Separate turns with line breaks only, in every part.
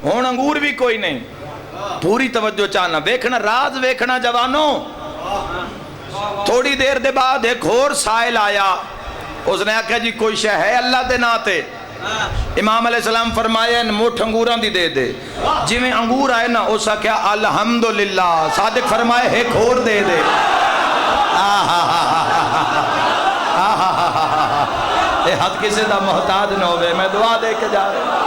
ہون انگور بھی کوئی نہیں. پوری توجہ چاہنا ویکھنا راز ویکھنا جوانوں. تھوڑی دیر دے بعد ایک اور سائل آیا. اس نے آکھا جی کوئی شے ہے اللہ دے ناتے؟ امام علیہ السلام فرمایا مٹھ انگوراں دی دے دے. جی میں انگور آئے نا اس آکھا الحمدللہ. صادق فرمائے ایک اور دے دے. اے حد کسی دا محتاج نہ ہوئے. میں دعا دے کے جا رہا.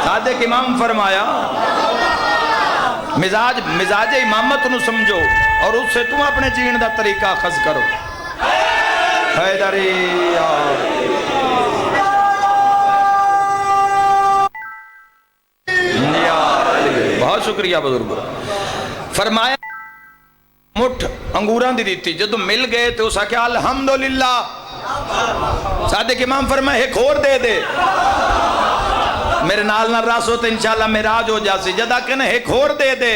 صادق امام فرمایا مزاج امامت نو سمجھو اور اس سے تم اپنے جین دا طریقہ اخذ کرو. حیدری بہت شکریہ بزرگ. فرمایا مٹھ انگوراں دی دیتی. جدو مل گئے تو اسا کیا الحمدللہ. صادق امام فرمایا ایک اور دے دے. میرے نال نہ راسو تو انشاءاللہ معراج ہو جاسی. جدا کہنے ایک اور دے دے.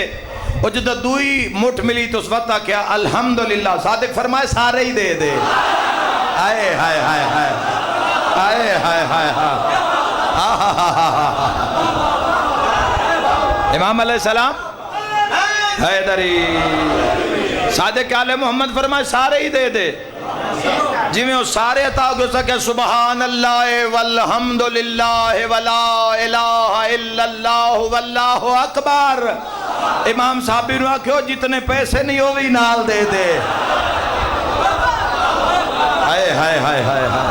اور جدہ دوئی مٹھ ملی تو اس وقت کیا الحمدللہ. صادق فرمائے سارے ہی دے دے. آئے ہائے ہائے ہائے آئے ہائے ہائے امام علیہ السلام حیدری. صادق آل محمد فرمائے سارے ہی دے دے. جی میں وہ سارے عطا ہو سکے سبحان اللہ والحمدللہ ولا الہ الا اللہ واللہ اکبر. امام صاحب نے کہو جتنے پیسے نہیں ہوئی نال دے دے. ہائے ہائے ہائے ہائے ہائے.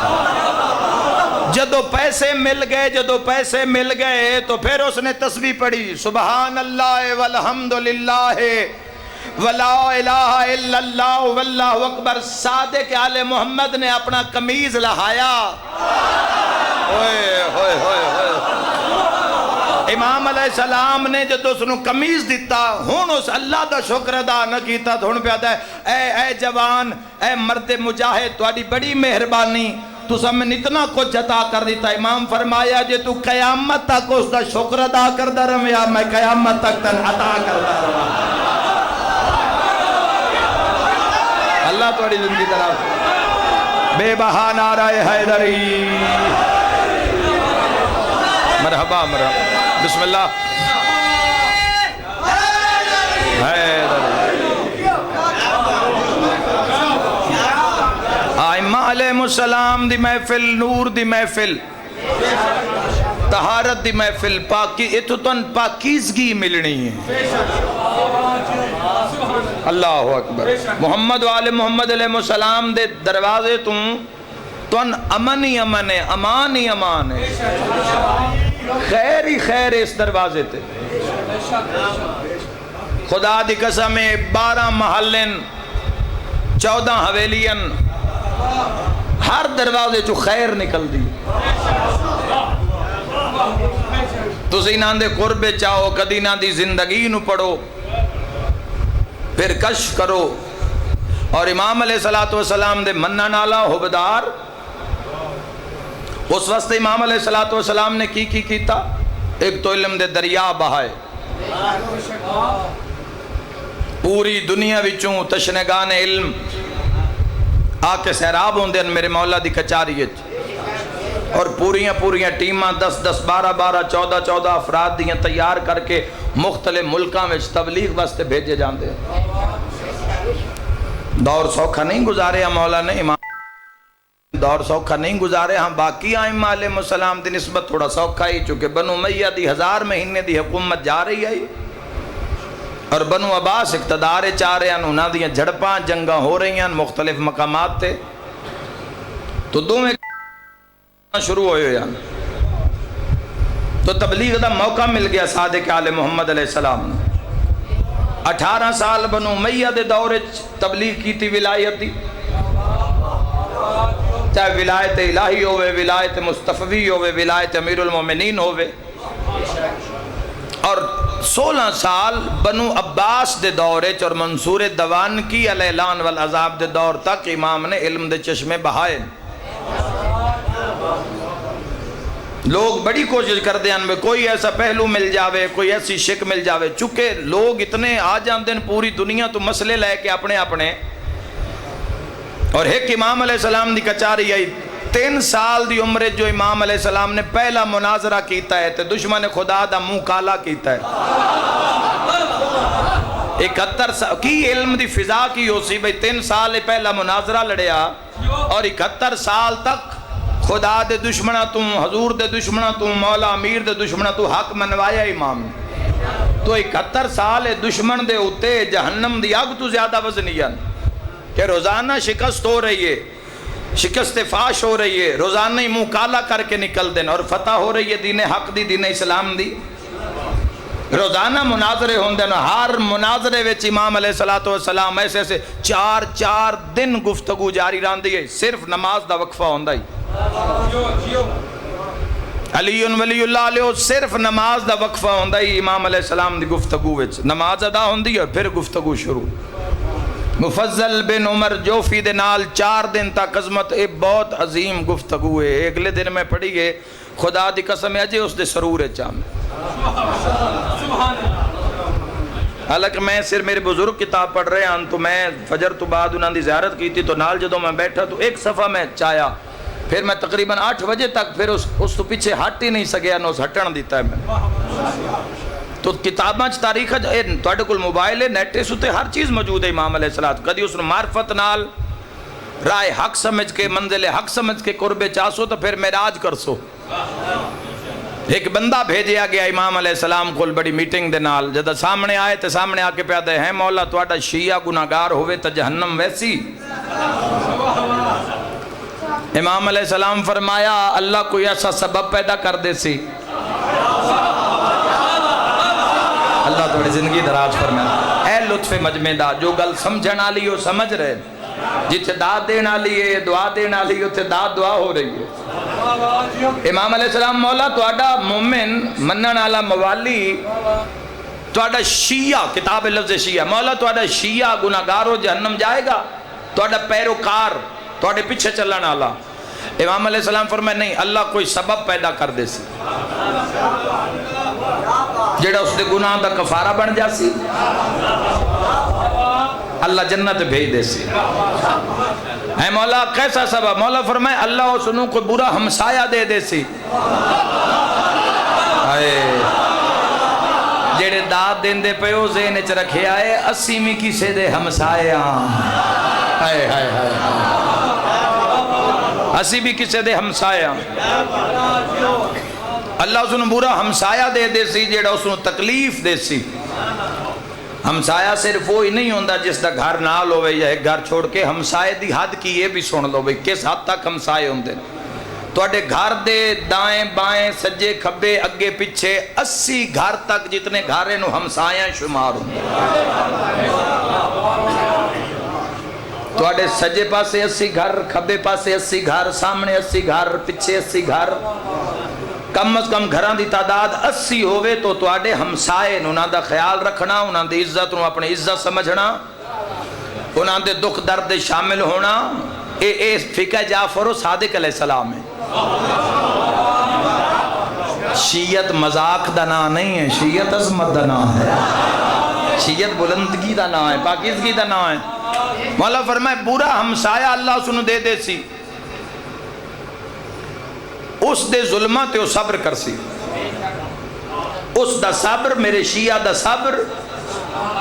جدو پیسے مل گئے تو پھر اس نے تسبیح پڑھی سبحان اللہ والحمدللہ ولا الہ الا اللہ واللہ اکبر. صادق آل محمد نے اپنا قمیض لہایا. امام علیہ السلام نے جدو اس نے قمیض دیتا ہون اس اللہ دا شکر ادا نہ کیتا تو ہون پہ آتا ہے اے جوان اے مرد مجاہد تواڈی بڑی مہربانی تو سب میں اتنا کچھ عطا کر دیتا. امام فرمایا جے تو قیامت تک اس دا شکر ادا کردہ رہا میں قیامت تک تن عطا کردہ رہا. اللہ توڑی زندگی طرف بے بہا نعرہ حیدری. مرحبا مرحبا بسم اللہ حیدری. آئمہ علیہ السلام دی محفل نور دی محفل طہارت دی محفل اتو تن پاکیزگی ملنی ہے. اللہ اکبر. محمد و آل محمد علیہ السلام دے دروازے تن امن ہی امن ہے امان ہی امان ہے. خیر ہی خیر ہے اس دروازے تے. خدا دی قسم 12 محلن 14 حویلین ہر دروازے چو خیر نکل دی. تسی نہ دے قربے چاہو کدی نہ دی زندگی نو پڑھو پھر کشف کرو. اور امام علیہ السلام دے منہ نالا حبدار اس وقت امام علیہ السلام نے کی کیتا. ایک تو علم دے دریا بہائے پوری دنیا وچوں تشنگان علم آ کے سیراب ہوندے ہیں میرے مولا دی کچاریت. اور پوریاں ٹیماں 10 12 14 افراد دیاں تیار کر کے مختلف ملکاں میں تبلیغ واسطے بھیجے جاندے ہیں. دور سوکھا نہیں گزارے ہم مولا نے امام دور سوکھا نہیں گزارے ہم. باقی آئمہ علیہ السلام دی نسبت تھوڑا سوکھا ہی چونکہ بنو امیہ دی 1000 مہینے دی حکومت جا رہی آئی اور بنو عباس اقتدار چاہ رہے ہیں. انہاں دیاں جھڑپاں جنگاں ہو رہی ہیں مختلف مقامات تے. تو دو میں شروع ہوئے ہیں تو تبلیغ دا موقع مل گیا صادق آل محمد علیہ السلام نے. 18 سال بنو امیہ دے دورے تبلیغ کی تھی ولایت دی. چاہے ولایت الہی ہوئے ولایت مصطفی ہوئے ولایت امیر المومنین ہوئے. اور 16 سال بنو عباس دے دورے اور منصور دوان کی الاعلان والعذاب دے دور تک امام نے علم دے چشمے بہائے. لوگ بڑی کوشش کر دیں ان میں کوئی ایسا پہلو مل جاوے کوئی ایسی شک مل جاوے. چونکہ لوگ اتنے آ جاندے ہیں پوری دنیا تو مسئلے لے کے اپنے اور ایک امام علیہ السلام دی کچاری آئی 3 سال دی عمر جو امام علیہ السلام نے پہلا مناظرہ کیتا ہے تو دشمن خدا دا منہ کالا کیتا ہے 71 سال کی علم دی فضا کی ہو سی بھئی 3 سال پہلا مناظرہ لڑیا اور 71 سال تک خدا دے دشمنہ تو حضور دے دشمنہ تو مولا امیر دے دشمنہ تو حق منوایا امام تو 71 سال دشمن دے ہوتے جہنم دی آگ تو زیادہ وزنیاں کہ روزانہ شکست ہو رہی ہے شکست فاش ہو رہی ہے روزانہ ہی منہ کالا کر کے نکل دین اور فتح ہو رہی ہے دین حق دی دین اسلام دی روزانہ مناظرے ہوں دین ہر مناظرے وچ امام علیہ السلام ایسے ایسے 4 دن گفتگو جاری راندی ہے صرف نماز دا وقفہ ہوندہ ہی علی ولی اللہ علیہ صرف نماز دا وقفہ ہوندہ ہی امام علیہ السلام دی گفتگو وچ نماز ادا ہوندی ہے پھر گفتگو شروع مفضل بن عمر جوفی دے نال 4 دن تک عظمت اے بہت عظیم گفتگو ہے اگلے دن میں پڑھی گئے خدا دی قسم اجے اس دے سرور چاہم حالانکہ میں صرف میرے بزرگ کتاب پڑھ رہے ہیں تو میں فجر تو بعد انہوں نے زیارت کی تھی تو نال جدوں میں بیٹھا تو ایک صفحہ میں چایا پھر میں تقریباً 8 بجے تک پھر اس تو پیچھے ہٹ ہی نہیں سکیا نو ہٹن دیتا ہے میں تو کتاباں تاریخ تواڈے کول موبائل ہے نیٹ اس تے ہر چیز موجود ہے امام علیہ السلام کدی اس نوں معرفت نال رائے حق سمجھ کے منزل حق سمجھ کے قرب چاسو تو پھر معراج کرسو ایک بندہ بھیجیا گیا امام علیہ السلام کول بڑی میٹنگ دے نال جد سامنے آئے تے سامنے آ کے پیا دے ہیں مولا تواڈا شیعہ گناہگار ہوئے تے جہنم ویسی امام علیہ السلام فرمایا اللہ کوئی ایسا سبب پیدا کر دے سی اللہ تھوڑی زندگی دراز فرمایا اے لطف مجمع دا جو گل سمجھنا لی ہو سمجھ رہے جتے داد دینا لیے دعا دینا لیے تے داد دعا ہو رہی ہے امام علیہ السلام مولا تواڈا مومن منن والا موالی تواڈا شیعہ کتاب لفظ شیعہ مولا تواڈا شیعہ گناہگار ہو جہنم جائے گا تواڈا پیروکار تواڈے پیچھے چلن والا امام علیہ السلام فرمایا نہیں اللہ کوئی سبب پیدا کر دے سی جڑا اس دے گناہ دا کفارہ بن جا سی اللہ جنت بھیج دے سی اے مولا کیسا سبب مولا فرمائے اللہ اس نوں کوئی برا ہمسایہ دے دے سی جڑے داد دین دے پیو ذہن وچ رکھے آئے 80ویں کسے دے ہمسایہ ہائے ہائے ہائے اسی بھی کسے دے ہمسایہ اللہ اس نے برا ہمسایہ دے سی جیڑا اس نے تکلیف دے سی ہمسایہ صرف وہی نہیں ہوندہ جس دا گھر نال ہوئے یا ایک گھر چھوڑ کے ہمسایہ دی حد کی یہ بھی سن لو بھئی کس حد تک ہمسایہ ہوندے تو اڈے گھر دے دائیں بائیں سجے کھبے اگے پچھے 80 گھر تک جتنے گھرے نو ہمسایہ شمار ہوندے تو اڈے سجے پاسے 80 گھر کھبے پاسے 80 گھر سامنے 80 گھر پچھے 80 گھر کم از کم گھران دی تعداد 80 ہوئے تو اڈے ہمسائے انہاں دا خیال رکھنا انہاں دی عزت انہاں اپنی عزت سمجھنا انہاں دے دکھ درد شامل ہونا اے فقہ جعفر و صادق علیہ السلام ہے شیعت مذاق دا نام نہیں ہے شیعت عظمت دا نام ہے شیعت بلندگی دا نام ہے پاکیزگی دا نام ہے مولا فرمائے پورا ہمسایہ اللہ سنو دے دے سی اس دے ظلمہ تے وہ صبر کر سی اس دا صبر میرے شیعہ دا صبر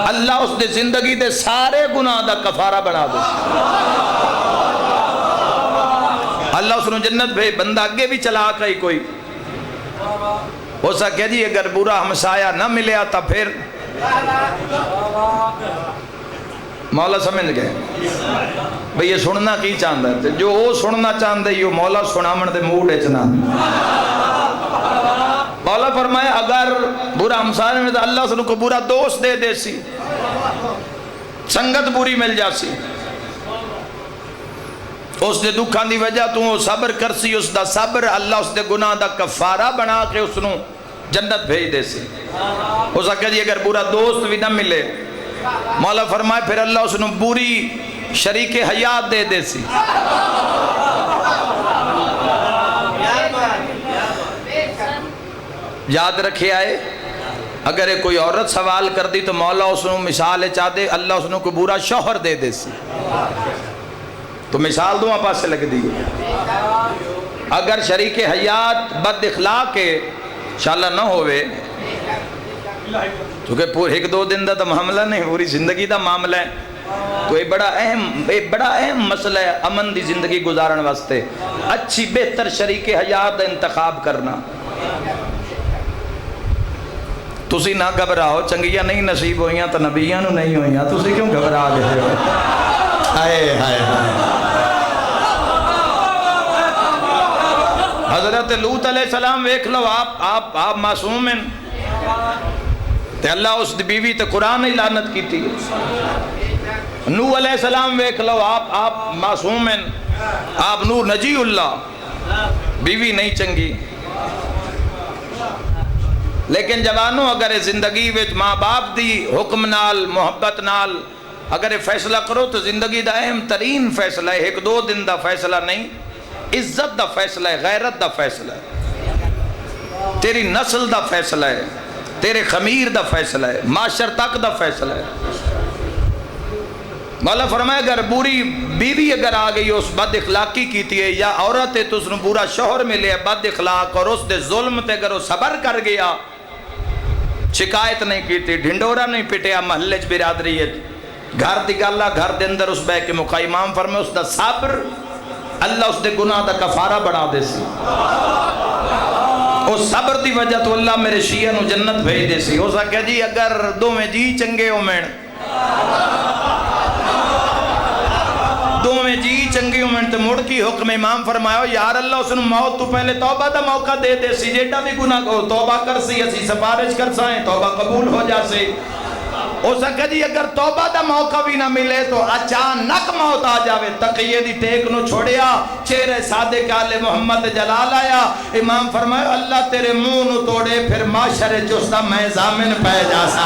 اللہ اس دے زندگی دے سارے گناہ دا کفارہ بنا دے اللہ اس نے جنت بھائی بندہ اگے بھی چلا کئی کوئی ہو سکے جی اگر برا ہمسایہ نہ ملے آتا پھر مولا سمجھ گئے بھئی یہ سننا کی چاندہ ہے جو وہ سننا چاندہ ہے یہ مولا سنامن دے موڈ اچنا مولا فرمائے اگر برا ہمسایہ میں اللہ سے کو برا دوست دے دے سی سنگت بری مل جا سی اس دے دکھان دی وجہ تو وہ صبر کر سی اس دا صبر اللہ اس دے گناہ دا کفارہ بنا کے اس نو جنت بھیج دے سی ہو سکتا جی اگر برا دوست بھی نہ ملے مولا فرمائے پھر اللہ اس نو بری شریک حیات دے دے سی یاد رکھے آئے اگر کوئی عورت سوال کر دی تو مولا اس نو مثال چاہ دے اللہ اس نو کو برا شوہر دے دے سی تو مثال دو پاسے لگ دی اگر شریک حیات بد اخلاق کے انشاءاللہ نہ ہوئے، کیونکہ پورے ایک دو دن دا تو معاملہ نہیں، پوری زندگی دا معاملہ ہے، تو یہ بڑا اہم مسئلہ ہے امن دی زندگی گزارن واسطے اچھی بہتر شریک حیات دا انتخاب کرنا۔ تسی نہ گھبراؤ، چنگیاں نہیں نصیب ہوئیاں تو نبیاں نو نہیں ہوئیاں، تسی کیوں گھبرا گئے ہو؟ ہائے ہائے ہائے۔ حضرت لوط علیہ السلام ویکھ لو، آپ معصوم ہیں تے اللہ اس دی بیوی تے قرآن ہی لعنت کی تھی۔ نوح علیہ السلام ویکھ لو، آپ معصوم ہیں، آپ نور نجی اللہ، بیوی نہیں چنگی۔ لیکن جوانوں اگر زندگی وچ ماں باپ دی حکم نال محبت نال اگر فیصلہ کرو تو زندگی دا اہم ترین فیصلہ ہے، ایک دو دن دا فیصلہ نہیں، عزت دا فیصلہ ہے، غیرت دا فیصلہ ہے، تیری نسل دا فیصلہ ہے، تیرے خمیر دا فیصلہ ہے، معاشر تک دا فیصلہ ہے۔ مولا فرمائے اگر بری بیوی اگر آ گئی اس بد اخلاقی کیتی ہے، یا عورت ہے تو اس نے برا شوہر ملے ہے بد اخلاق، اور اس دے ظلم تے اگر وہ صبر کر گیا، شکایت نہیں کیتی، ڈھنڈورا نہیں پٹیا محلے چ برادری ہے، گھر دی گالا گھر دے اندر اس بے کے مکہ، امام فرمائے اس دا صبر اللہ اس دے گناہ دا کفارہ بنا دے سی، اس صبر دی وجہ تو اللہ میرے شیعہ نو جنت بھیج دے سی۔ ہو سکے جی اگر دو میں جی چنگے ہو میں دو میں جی چنگی ہوں میں تے مڑ کی حکم امام فرمایا یار اللہ اس نے موت تو پہلے توبہ دا موقع دے دے سی، جیڑا بھی گناہ کو توبہ کر سی، اسی سفارش کر سائیں توبہ قبول ہو جا سی۔ ہو سکے جی اگر توبہ دا موقع بھی نہ ملے تو اچانک موت آ جاوے، تقیہ دی ٹیک نو چھوڑیا، چہرے صادق آل محمد جلال آیا، امام فرمایا اللہ تیرے منہ نو توڑے پھر معاشرے جستا میں ضامن پہ جا سا،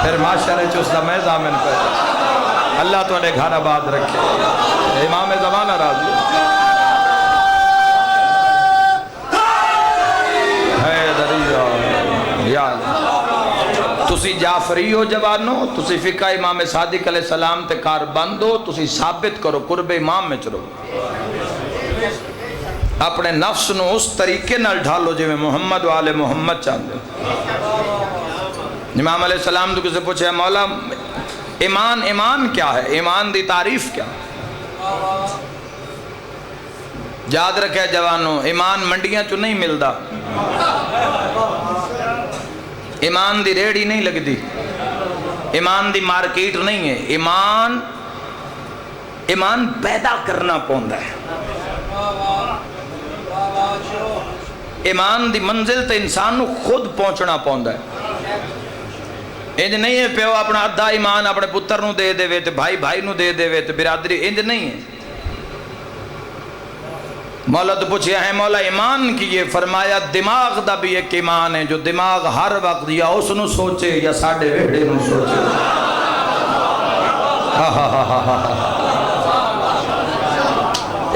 پھر معاشرے چوستا میں ضامن پہ جا سا۔ اللہ تو انہیں گھر آباد رکھے، امام زمانہ راضی یا تسی جعفری ہو جوانو، تسی فقہ امام صادق علیہ السلام تے کار بند ہو، تسی ثابت کرو قرب امام میں چلو، اپنے نفس نو اس طریقے نال ڈھالو جو میں محمد و آل محمد چاہتے امام علیہ السلام تو کسے پوچھے مولا ایمان کیا ہے، ایمان دی تعریف کیا؟ یاد رکھے جوانوں، ایمان منڈیاں چو نہیں ملدا، ایمان دی ریڑی نہیں لگ دی، ایمان دی مارکیٹ نہیں ہے، ایمان پیدا کرنا پوندا ہے، ایمان دی منزل تے انسان نو خود پہنچنا پوندا ہے۔ انج نہیں ہے پیو اپنا ادھا ایمان اپنے پتر نو دے دے وے تے بھائی نو دے دے وے تے برادری، انج نہیں ہے۔ مولا تو پوچھے ہیں مولا ایمان کیے، فرمایا دماغ دا بھی ایک ایمان ہے جو دماغ ہر وقت یا اس نو سوچے یا ساڑھے ویڑے نو سوچے۔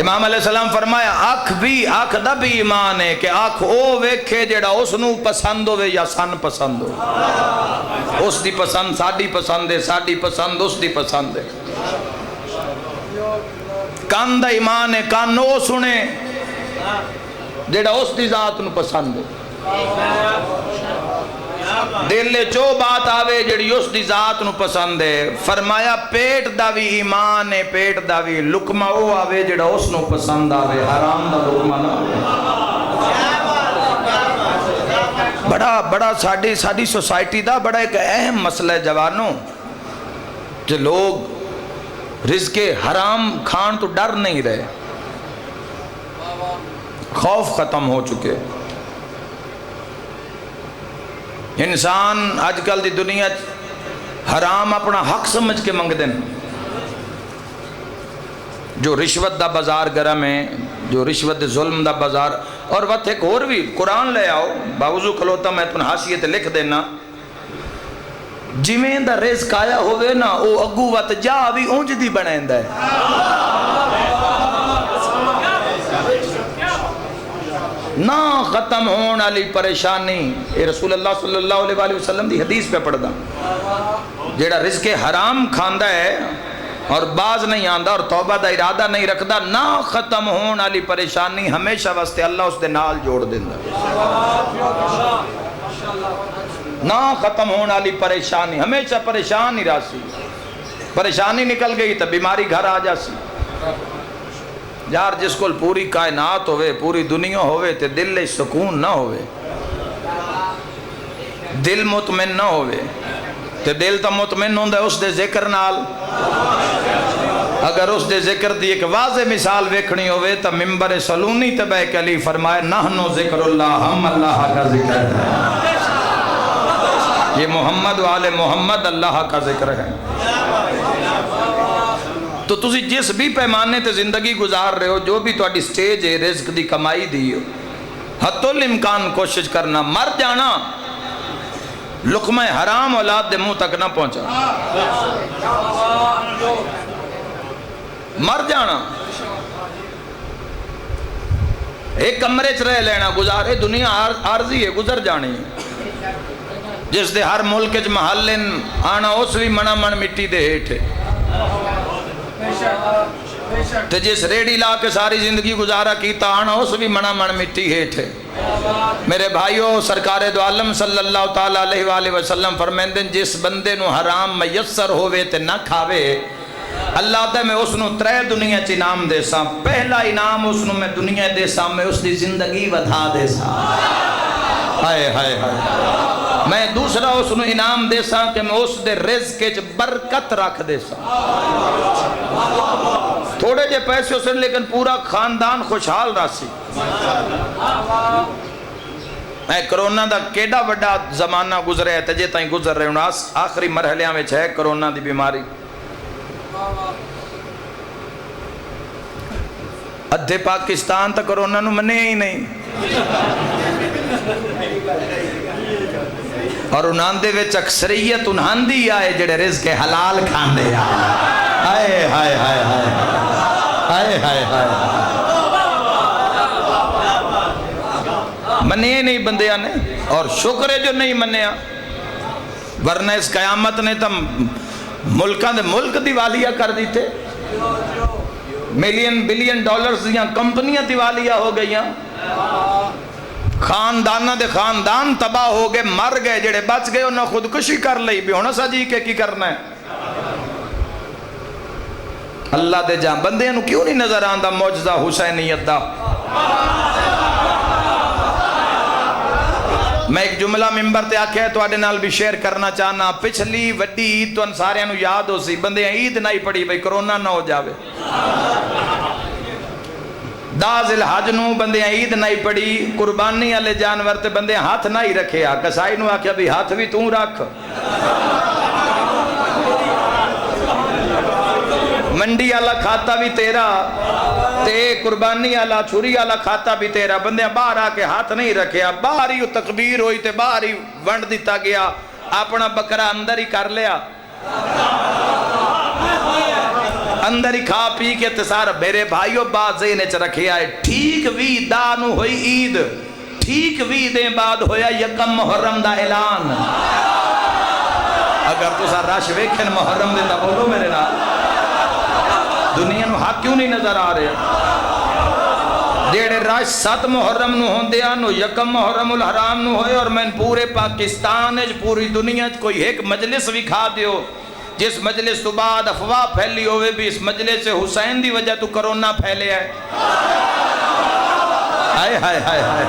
امام علیہ السلام فرمایا آنکھ دا بھی ایمان ہے کہ آنکھ او ویکھے جیڑا اس نو پسند ہوئے یا سن پسند ہو، اس دی پسند ساڑھی پسند ہے، ساڑھی پسند اس دی پسند ہے۔ کان دا ایمان ہے کان نو سنے جیڑا اس دی ذات نو پسند ہے، دل چو بات آوے جڑی اس دی ذات نو پسند ہے۔ فرمایا پیٹ دا بھی ایمان ہے، پیٹ دا بھی لقمہ او آوے جڑا اس نو پسند آوے، حرام دا لقمہ نہ آوے۔ بڑا ساڑھی سوسائٹی دا بڑا ایک اہم مسئلہ ہے جوانوں، جو لوگ رزق حرام کھان تو ڈر نہیں رہے، خوف ختم ہو چکے۔ انسان آج کل دی دنیا حرام اپنا حق سمجھ کے منگ دیں، جو رشوت دا بازار گرم ہے، جو رشوت ظلم دا بازار، اور وقت ایک اور بھی قرآن لے آؤ باوضو کھلوتا میں تمہیں حاشیت لکھ دینا، جمیں دا رزق آیا ہوئے نا او اگو وقت جا بھی اونج دی بنائندہ ہے، نہ ختم ہون علی پریشانی۔ اے رسول اللہ صلی اللہ علیہ وسلم دی حدیث پہ پڑھ دا، جیڑا رزق حرام کھاندا ہے اور باز نہیں آندا اور توبہ دا ارادہ نہیں رکھدا نہ ختم ہون والی پریشانی ہمیشہ واسطے اللہ اس دے نال جوڑ دیندا نہ ختم ہون والی پریشانی ہمیشہ پریشان ہی راسی پریشانی نکل گئی تو بیماری گھر آ جاسی یار جس کو پوری کائنات ہوئے پوری دنیا ہوئے تے دل لے سکون نہ ہوئے دل مطمئن نہ ہوئے تے دل تو مطمئن ہوندہ اس دے ذکر نال اگر اس دے ذکر دی ایک واضح مثال ویکھنی ہوئے تو ممبر سلونی تبہ کلی فرمائے نحنو ذکر اللہ ہم اللہ کا ذکر ہے یہ محمد والے محمد اللہ کا ذکر ہے تو تسی جس بھی پیمانے تے زندگی گزار رہے ہو جو بھی تو اڈی سٹیج ہے رزق دی کمائی دی ہو حتی الامکان کوشش کرنا مر جانا لقمہ حرام اولاد دے منہ تک نہ پہنچا مر جانا ایک کمرے چ رہ لینا گزارے دنیا عارضی ہے گزر جانی ہے جس دے ہر ملک چ محلن آنا اس بھی منا من مٹی دے ہیٹھ تے جس ریڈی لا کے ساری زندگی گزارا کیتا آنا اس بھی منا من مٹی ہیٹھ میرے بھائیو سرکار دو عالم صلی اللہ تعالیٰ علیہ وآلہ وسلم فرمیندیں جس بندے نو حرام میسر ہوئے تے نہ کھاوے اللہ دے میں اس نو 3 دنیا چ انعام دے سا پہلا انعام اس نو میں دنیا دے سا میں اس دی زندگی ودھا دے سا ہائے ہائے ہائے میں دوسرا اس نو انعام دے سا کہ میں اس دے رزق کے برکت رکھ دے سا تھوڑے جے پیسے اس نے لیکن پورا خاندان خوشحال راسی میں کرونا دا کیڑا وڈا زمانہ گزرے ہے تجھے تائیں گزر رہے ہیں آخری مرحلیاں میں ہے کرونا دی بیماری ادھے پاکستان تا کرونا نو منے ہی نہیں اور انہاں دے وچ اکثریت انہاں دی آئے جڑے رزق حلال کھان دے آئے ہائے ہائے ہائے ہائے ہائے ہائے منے نہیں بندیاں نے اور شکر ہے جو نہیں منیا ورنہ اس قیامت نے تم ملکان دے ملک دیوالیہ کر دیتے ملین بلین ڈالرز دیاں کمپنیاں دیوالیہ ہو گئیاں خاندانہ دے خاندان تباہ ہو گئے مر گئے جڑے بچ گئے انہاں خودکشی کر لئی بھی ہونا سا جی کے کی کرنا ہے اللہ دے جان بندے انہوں کیوں نہیں نظر آندہ موجزہ حسینیت دا میں ایک جملہ ممبر تے آکھے ہے تو آڈے نال بھی شیئر کرنا چاہنا پچھلی وڈی عید تو انسارے انہوں یاد ہو سی بندے عید نہیں پڑی بھئی کرونا نہ ہو جاوے داز الحج نو بندے عید نہیں پڑی قربانی والے جانور تے بندے ہاتھ نہیں رکھے کسائی نو آکھیا بھی ہاتھ بھی توں رکھ منڈی والا کھاتا بھی تیرا تے قربانی والا چھری والا کھاتا بھی تیرا بندے باہر آ کے ہاتھ نہیں رکھیا باہر ہی تکبیر ہوئی تے باہر ہی ونڈ دیتا گیا اپنا بکرا اندر ہی کر لیا اندر ہی کھا پی کے تصار میرے بھائیو بات ذہن چ رکھیا ہے ٹھیک وی دانو ہوئی عید ٹھیک وی دیں بعد ہویا یکم محرم دا اعلان اگر تو سا رش ویکھن محرم دے تا بولو میرے نال دنیا نو حق کیوں نہیں نظر آ رہے جیڑے رش 7 محرم نو ہوندے نو یکم محرم الحرام نو ہوئے اور میں پورے پاکستان پوری دنیا کوئی ایک مجلس بھی کھا دیو جس مجلس تو بعد افواہ پھیلی ہوئے بھی اس مجلس سے حسین دی وجہ تو کرونا پھیلے ہے ہائے ہائے ہائے ہائے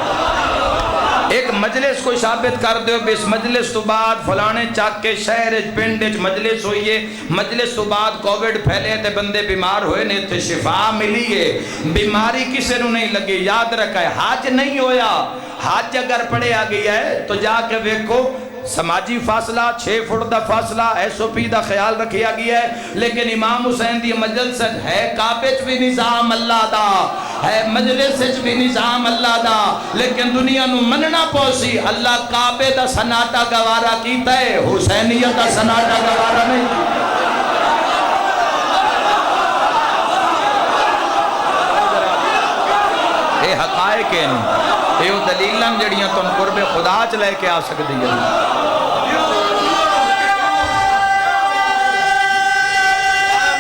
ایک مجلس کو ثابت کر دیو بھی اس مجلس تو بعد فلانے چاک کے شہر پنڈ مجلس ہوئی ہے مجلس تو بعد کووڈ پھیلے تے بندے بیمار ہوئے نے تے شفا ملی ہے بیماری کسے نو نہیں لگی یاد رکھا ہے حج نہیں ہویا حج اگر پڑے آ گئی ہے تو جا کے ویکھو سماجی فاصلہ 6 فٹ دا فاصلہ SOP دا خیال رکھیا گیا ہے لیکن امام حسین دی مجلس ہے کعبے بھی نظام اللہ دا ہے مجلس بھی نظام اللہ دا لیکن دنیا نو مننا پوسی اللہ کعبے دا سناٹا گوارا کیتا ہے حسینیت دا سناٹا گوارا نہیں اے حقائق ہیں اے وہ دلیلن جڑیاں تم قرب خدا چ لے کے آ سکتی ہیں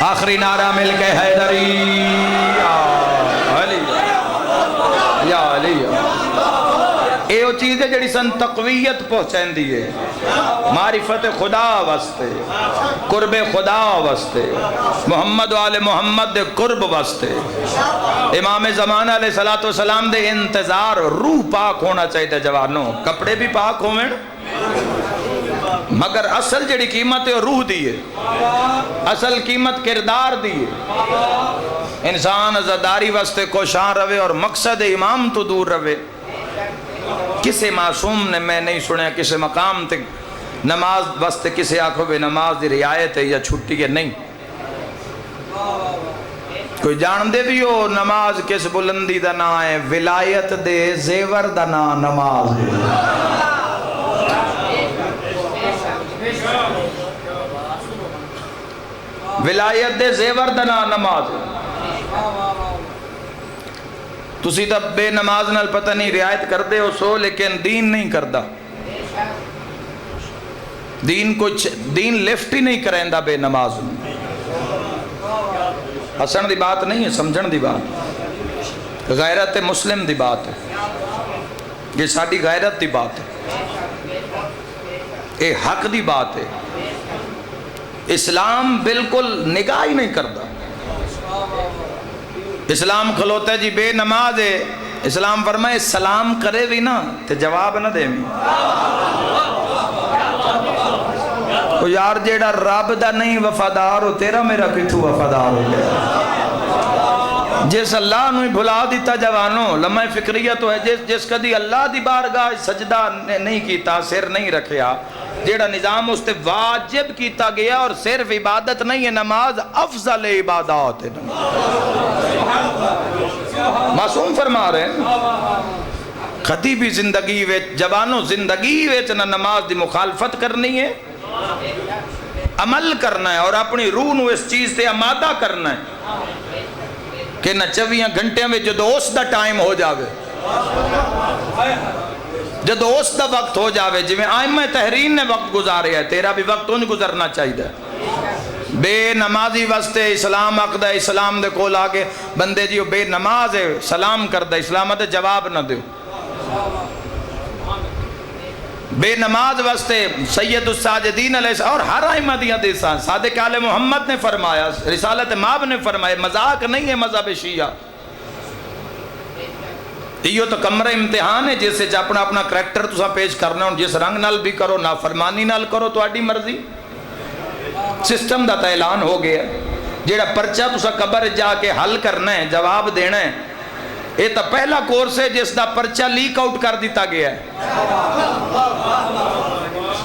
آخری نعرہ مل کے حیدری یا علی یا علی. اے وہ چیز ہے جڑی سن تقویت پہنچائیں دیئے معرفت خدا واسطے قرب خدا واسطے محمد و آل محمد دے قرب واسطے امام زمانہ علیہ السلام دے انتظار روح پاک ہونا چاہیے جوانوں. کپڑے بھی پاک ہوئیں مگر اصل جڑی قیمت ہے روح دیئے اصل قیمت کردار دیئے. انسان ازاداری واسطے کوشاں روے اور مقصد امام تو دور روے. کسے معصوم نے میں نہیں سنیا کسے مقام تک نماز واسطے کسے آنکھوں بے نماز دی رعایت ہے یا چھٹی ہے نہیں. کوئی جان دے بھی ہو نماز کس بلندی دا نا ہے ولایت دے زیور دا نا نماز ہے. ولایت دے زیور دا نا نماز ہے. تسی تا بے نماز نال پتہ نہیں رعایت کر دے ہو سو لیکن دین نہیں کردہ. دین لفٹ ہی نہیں کریں دا بے نماز. حسن دی بات نہیں ہے سمجھن دی بات. غیرت مسلم دی بات ہے. یہ ساڑی غیرت دی بات ہے. یہ حق دی بات ہے. اسلام بالکل نگاہ ہی نہیں کردہ. اسلام کھلوتا ہے جی بے نماز ہے. اسلام فرمائے سلام کرے بھی نا تے جواب نہ دے بھی. تو یار جیڑا رب دا نہیں وفادار ہو تیرا میرا کتھو وفادار ہو گیا. جس اللہ نوی بھلا دیتا جوانوں لمحہ فکریہ تو ہے جس کدی اللہ دی بارگاہ سجدہ نہیں کیتا سر نہیں رکھیا جیڑا نظام اس تے واجب کیتا گیا اور صرف عبادت نہیں ہے نماز افضل عبادات ہے. معصوم فرما رہے ہیں کدی بھی زندگی ویچ جوانوں زندگی ویچ نہ نماز دی مخالفت کرنی ہے عمل کرنا ہے اور اپنی روح نو اس چیز تے آمادہ کرنا ہے کہ نہ 24 گھنٹے میں جدو اس دا ٹائم ہو جاوے جدو اس دا وقت ہو جاوے جویں آئمہ تحریر نے وقت گزارے ہے تیرا بھی وقت انہیں گزرنا چاہیے. بے نمازی واسطے اسلام عقدہ اسلام دے کول آگے بندے جیو بے نماز ہے سلام کردہ اسلام دے جواب نہ دیو. بے نماز واسطے سید الساجدین علیہ السلام اور ہر آئمہ دی حدیثاں صادق آل محمد نے فرمایا رسالت ماب نے فرمایا مذاق نہیں ہے مذہب شیعہ. یہ تو کمرہ امتحان ہے جس سے اپنا اپنا کریکٹر تسا پیش کرنا ہوں جس رنگ نال بھی کرو نافرمانی نال کرو تو آڈی مرضی. سسٹم دا تا اعلان ہو گیا جیڑا پرچہ تسا قبر جا کے حل کرنا ہے جواب دینا ہے. یہ تا پہلا کورس ہے جس دا پرچہ لیک آؤٹ کر دیتا گیا ہے.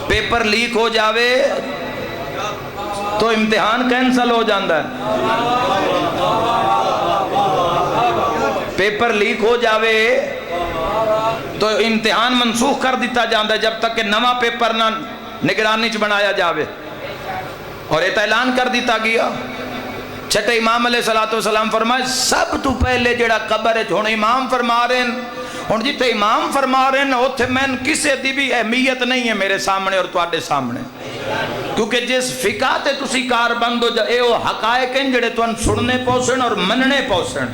پیپر لیک ہو جاوے تو امتحان کینسل ہو جاندہ ہے. پیپر لیک ہو جاوے تو امتحان منسوخ کر دیتا جاندہ ہے جب تک کہ نواں پیپر نہ نگرانی چ بنایا جاوے. اور یہ اعلان کر دیتا گیا. چھٹے امام علیہ السلام فرمائے سب تو پہلے جڑا قبر ہے ہن امام فرما رہے ہیں ہن جتے امام فرما رہے ہیں اوتھے میں کسے دی بھی اہمیت نہیں ہے میرے سامنے اور تواڈے سامنے کیونکہ جس فقہ تے تسی کار بند ہو اے او حقائق ہیں جڑے تون سننے پوسن اور مننے پوسن.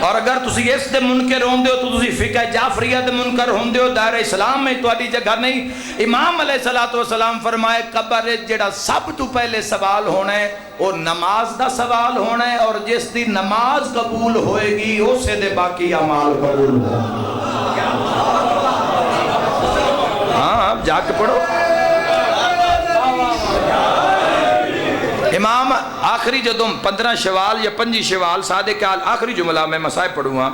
اور اگر تسی اس دے منکر ہوندے ہو تو تسی فقہ جعفریہ دے منکر ہوندے ہو دائرہ اسلام میں تواڈی جگہ نہیں. امام علیہ السلام فرمائے قبر جڑا سب تو پہلے سوال ہونا ہے وہ نماز دا سوال ہونا ہے اور جس دی نماز قبول ہوئے گی اسے دے باقی اعمال قبول ہو. ہاں جا کے پڑھو. امام آخری جدو 15 شوال یا 25 شوال صادق آخری جملہ میں مسائب پڑھوں گا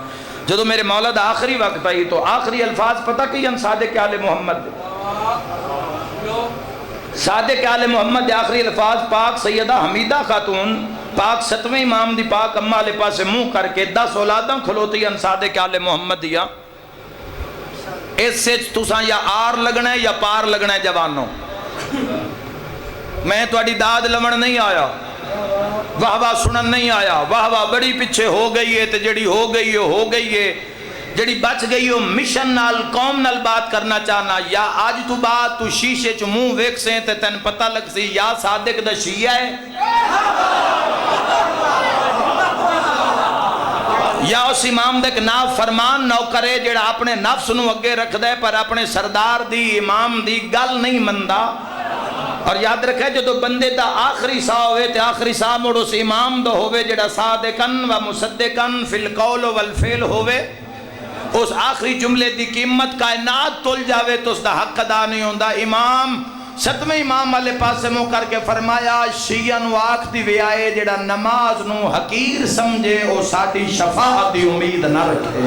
جدو میرے مولا دا آخری وقت آئی تو آخری الفاظ پتہ کہیں صادق آل محمد صادق آل محمد آخری الفاظ پاک سیدہ حمیدہ خاتون پاک 7ویں امام دی پاک اماں لے پاسے منہ کر کے 10 اولاداں کھلوتی ہیں صادق آل محمد دیا. اس سے تساں یا آر لگنا ہے یا پار لگنا ہے جوانوں. میں تواڈی داد لمن نہیں آیا واہ واہ سنن نہیں آیا واہ واہ بڑی پیچھے ہو گئی ہے تے جڑی ہو گئی ہے جڑی بچ گئی ہو مشن نال قوم نال بات کرنا چاہنا یا آج تو بات تو شیشے چ منہ ویکھ سے تے تن پتہ لگ سی یا صادق دا شیعہ ہے یا اس امام دے ایک نافرمان نوکر ہے جڑا اپنے نفس نو اگے رکھ دے پر اپنے سردار دی امام دی گل نہیں مندا. اور یاد رکھے جو بندے دا آخری سا ہوئے تے آخری سا مڑ اس امام دا ہوئے جڑا صادقن و مصدقن فی القول والفعل ہوئے. اس آخری جملے دی قیمت کائنات تل جاوے تو اس دا حق ادا نہیں ہوندا. امام ستویں امام والے پاسے منہ کر کے فرمایا شیعہ نو آکھ دی وے آئے جڑا نماز نو حقیر سمجھے او ساڈی شفاعت دی امید نہ رکھے.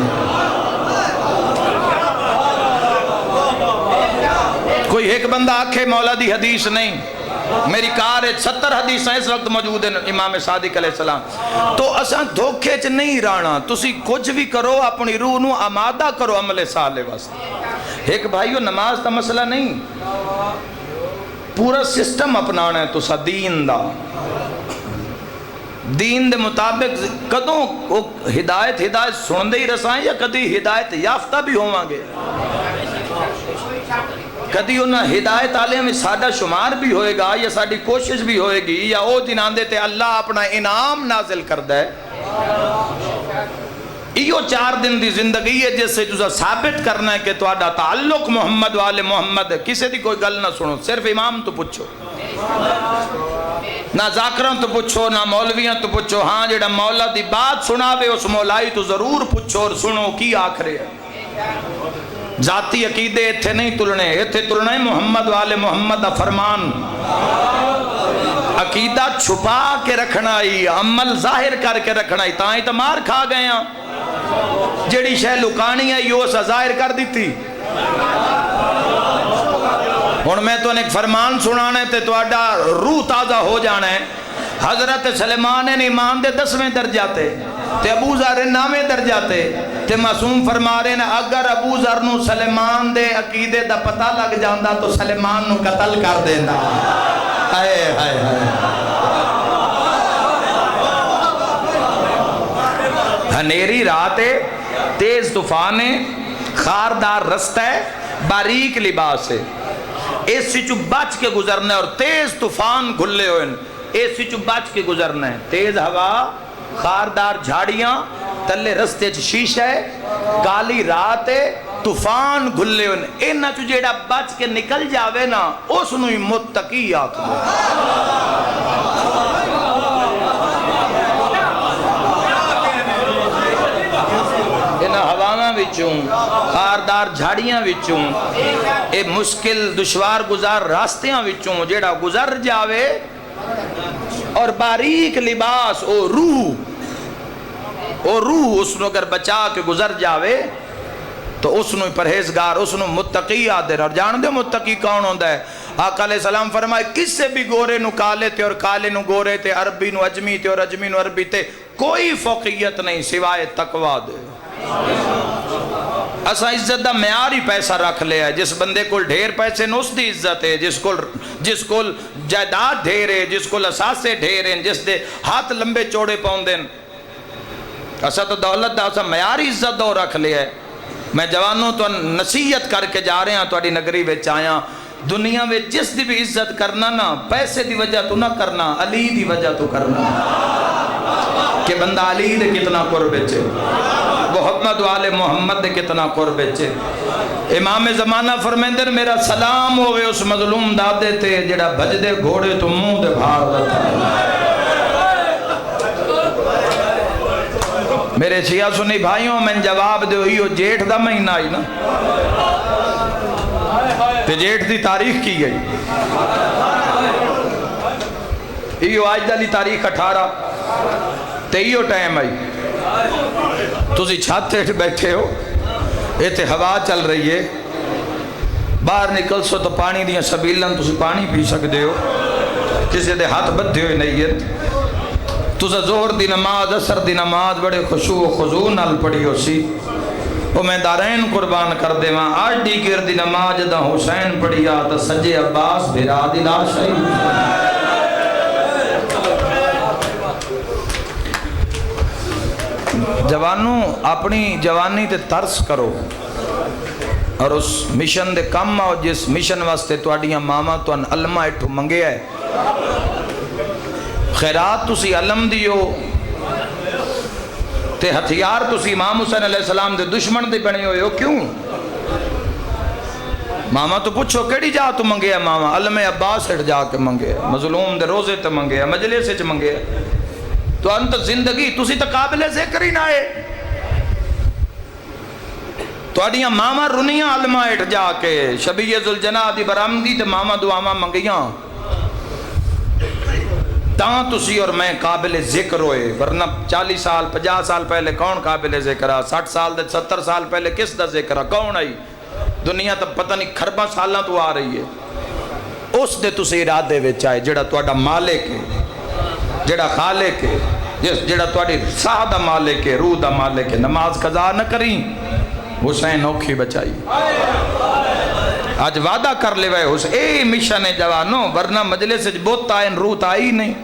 کوئی ایک بندہ آکھے مولا دی حدیث نہیں، میری کار 70 حدیثیں اس وقت موجود ہیں امام صادق علیہ السلام. تو اساں دھوکے چ نہیں رانا، تسی کچھ بھی کرو اپنی روح نو آمادہ کرو عمل صالح واسطے. ایک بھائیو نماز دا مسئلہ نہیں، پورا سسٹم اپنانا ہے تو سا دین دا. دین دے مطابق کدوں ہدایت سن دے ہی رسائیں یا کدی ہدایت یافتہ بھی ہوں گے، کدی انہاں ہدایت آلے میں ساڈا شمار بھی ہوئے گا یا ساڈی کوشش بھی ہوئے گی یا او جنہاں دے تے اللہ اپنا انعام نازل کردہ ہے. ایو 4 دن دی زندگی ہے جس سے تسا ثابت کرنا ہے کہ تہاڈا تعلق محمد والے محمد ہے. کسے دی کوئی گل نہ سنو، صرف امام تو پوچھو، نہ ذاکراں تو پوچھو، نہ مولویاں تو پوچھو. ہاں جڑا مولا دی بات سناوے اس مولائی تو ضرور پوچھو اور سنو کی آکھ رہے ہیں. ذاتی عقیدے ایتھے نہیں تلنے، ایتھے تلنے محمد والے محمد دا فرمان. عقیدہ چھپا کے رکھنا ہی، عمل ظاہر کر کے رکھنا ہی. تاں ہی تو مار کھا گئے ہیں. جڑی شے لکانی ہے یہ اسا ظاہر کر دیتی. ہن میں تو ایک فرمان سنانے تے تہاڈا روح تازہ ہو جانا ہے. حضرت سلیمان ایمان دے 10ویں درجاتے تے ابو ذر 9ویں درجاتے تے معصوم فرما رہے ہیں اگر ابو ذر نو سلیمان دے عقیدے دا پتہ لگ جاندا تو سلیمان نو قتل کر دیندا. ہائے ہائے ہائے. ہنیری رات ہے، تیز طوفان ہے، خاردار رستہ ہے، باریک لباس ہے. اس سے بچ کے گزرنا ہے. اور تیز طوفان گھلے ہوئے ہیں، اس سے بچ کے گزرنا ہے. تیز ہوا، خاردار جھاڑیاں، تلے رستے چ شیشہ ہے، کالی رات ہے، طوفان گھلے ہوئے ہیں. انہاں چ جیڑا بچ کے نکل جاوے نا اس نو ہی متقی آکھدے. ہواواں وچوں، خاردار جھاڑیاں وچوں، اے مشکل دشوار گزار راستیاں وچوں جیڑا گزر جاوے اور باریک لباس او روح اس نو اگر بچا کے گزر جاوے تو اس نو پرہیزگار، اس نو متقی آدھے. اور جان دے متقی کون ہوندہ ہے؟ آقا علیہ السلام فرمائے کس سے بھی گورے نو کالے تے اور کالے نو گورے تے، عربی نو اجمی تے اور اجمی نو عربی تے کوئی فوقیت نہیں سوائے تقویٰ دے. اسا عزت دا معیار ہی پیسہ رکھ لیا ہے. جس بندے کو ڈھیر پیسے نو اس دی عزت ہے، جس کو جائیداد ڈھیر ہے، جس کو اساسے ڈھیر ہیں، جس دے ہاتھ لمبے چوڑے پاؤندے. اسا تو دولت دا اسا معیار ہی عزت دا رکھ لیا ہے. میں جوانوں تو نصیحت کر کے جا رہے ہیں تہاڈی نگری وچ آیا. دنیا میں جس دی بھی عزت کرنا نا پیسے دی وجہ تو نہ کرنا، علی دی وجہ تو کرنا کہ بندہ علی دے کتنا قرب ہے، محمد والے محمد دے کتنا قرب ہے. امام زمانہ فرمیندے میرا سلام ہوئے اس مظلوم دادے تے جڑا بھجدے گھوڑے تو منہ دے بھار دا. میرے شیعہ سنی بھائیوں میں جواب دے ہوئی جیٹھ دا مہینہ آئی نا تے جیٹھ دی تاریخ کی گئی. ایو آج دلی تاریخ 18 تے ایو ٹائم آئی. تسی چھاتے بیٹھے ہو، ایتے ہوا چل رہی ہے، باہر نکل سو تو پانی دیا سبیلن تسی پانی پی سکتے ہو، کسی دے ہاتھ بدھے ہوئے نیت. تسا ظہر دی نماز، عصر دی نماز بڑے خشوع و خضوع نال پڑھی ہو سی. وہ میں دارین قربان کر دے ماں آج دی گر دی نماز دا حسین پڑھیا تا سجے عباس بھیرا دی لاش آئی. جوانوں اپنی جوانی تے ترس کرو اور اس مشن دے کم آؤ جس مشن واسطے تواڈیاں ماما تو ان علمہ اٹھو منگے ہے. خیرات تسی علم دیو، تے ہتھیار تسی امام حسین علیہ السلام دے دشمن دے بنے ہوئے ہو، کیوں؟ ماما تو پوچھو کیڑی جا تو منگے ہے ماما؟ علم عباس ہٹ جا کے منگے ہے، مظلوم دے روزے تے منگے ہے، مجلس وچ منگے ہے۔ تو انت زندگی تسی تو قابل ذکر ہی نہ ہے، تواڈیاں ماما رنیاں علمہ ہٹ جا کے شبیہ ذوالجناح دی برآمدی تے ماما دعاواں منگیاں، تاں تسی اور میں قابل ذکر ہوئے، ورنہ 40 سال 50 سال پہلے کون قابل ذکر آ؟ 60 سال دے 70 سال پہلے کس دا ذکر آ؟ کون آئی؟ دنیا تو پتہ نہیں خرباں سالاں تو آ رہی ہے۔ اس دے تسی ارادے وچ آئے جڑا تواڈا مالک ہے، جڑا خالق ہے، جڑا تواڈی ساہ دا مالک ہے، روح دا مالک ہے۔ نماز قضا نہ کریں، حسین اوکھی بچائی۔ آج وعدہ کر لے وے حسین، اے مشن ہے جوانوں، ورنہ مجلس وچ بہت آئین روح آئی نہیں۔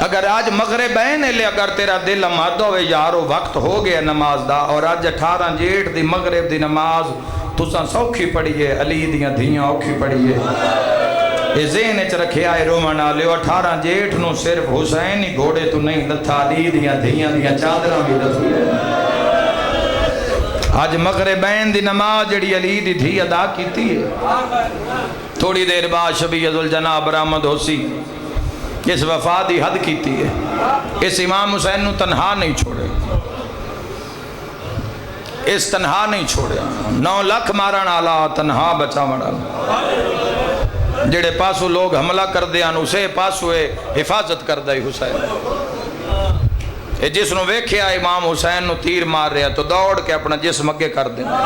اگر آج مغربین لے اگر تیرا دل امادہ ہوئے یارو وقت ہو گیا نماز دا، اور آج 18 جیٹھ دی مغرب دی نماز تساں سوکھی پڑھیے، علی دیاں دھیاں اوکھی پڑھیے، اے ذہن وچ رکھیا اے رومن والےو 18 جیٹھ نو صرف حسین ہی گھوڑے تو نہیں لتھا، علی دیاں دھیاں دیاں چادراں بھی لتھیاں۔ آج مغربین دی نماز جڑی علی دی دھی ادا کیتی ہے، تھوڑی دیر بعد شبیہ ذوالجناح برآمد ہو سی، اس وفا دی حد کیتی ہے، اس امام حسین نو تنہا نہیں چھوڑے، اس تنہا نہیں چھوڑے، 9 لاکھ مارن آلا تنہا بچا مڑا، جڑے پاسو لوگ حملہ کر دیا اسے پاسو حفاظت کر دائی حسین۔ جس نو ویکھیا امام حسین نو تیر مار رہا تو دوڑ کے اپنا جسم اگے کر دینا۔